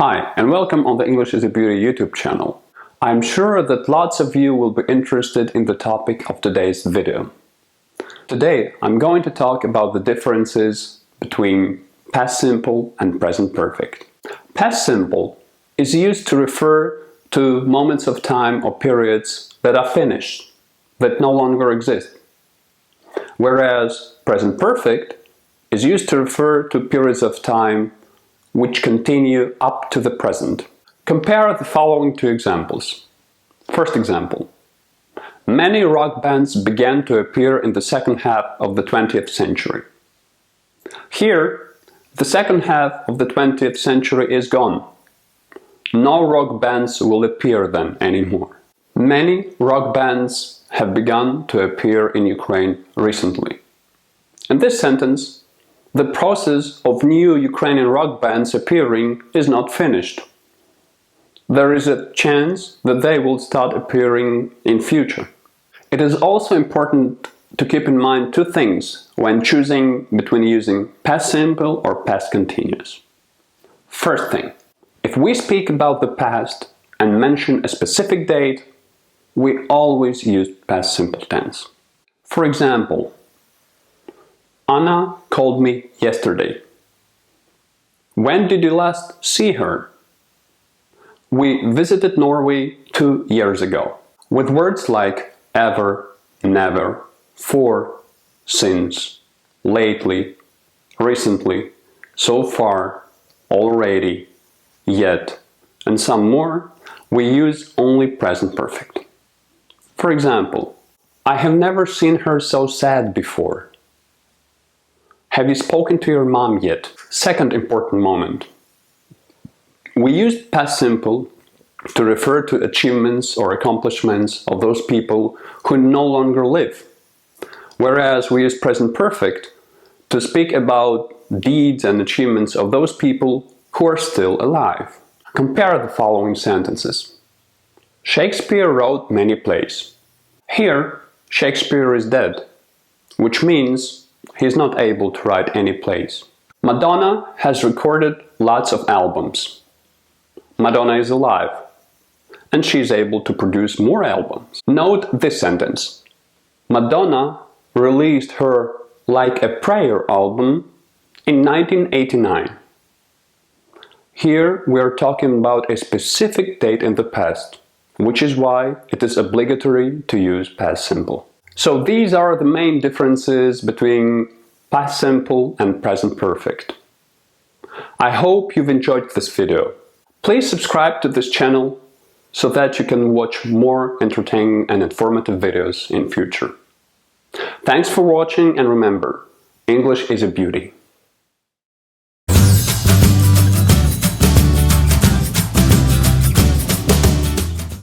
Hi, and welcome on the English is a Beauty YouTube channel. I'm sure that lots of you will be interested in the topic of today's video. Today, I'm going to talk about the differences between past simple and present perfect. Past simple is used to refer to moments of time or periods that are finished, that no longer exist. Whereas present perfect is used to refer to periods of time which continue up to the present. Compare the following two examples. First example. Many rock bands began to appear in the second half of the 20th century. Here, the second half of the 20th century is gone. No rock bands will appear then anymore. Many rock bands have begun to appear in Ukraine recently. In this sentence, the process of new Ukrainian rock bands appearing is not finished. There is a chance that they will start appearing in future. It is also important to keep in mind two things when choosing between using past simple or past continuous. First thing, if we speak about the past and mention a specific date, we always use past simple tense. For example, Anna called me yesterday. When did you last see her? We visited Norway 2 years ago. With words like ever, never, for, since, lately, recently, so far, already, yet, and some more, we use only present perfect. For example, I have never seen her so sad before. Have you spoken to your mom yet? Second important moment. We use past simple to refer to achievements or accomplishments of those people who no longer live, whereas we use present perfect to speak about deeds and achievements of those people who are still alive. Compare the following sentences. Shakespeare wrote many plays. Here, Shakespeare is dead, which means he is not able to write any plays. Madonna has recorded lots of albums. Madonna is alive, and she is able to produce more albums. Note this sentence. Madonna released her Like a Prayer album in 1989. Here we are talking about a specific date in the past, which is why it is obligatory to use past simple. So these are the main differences between past simple and present perfect. I hope you've enjoyed this video. Please subscribe to this channel so that you can watch more entertaining and informative videos in future. Thanks for watching, and remember, English is a beauty.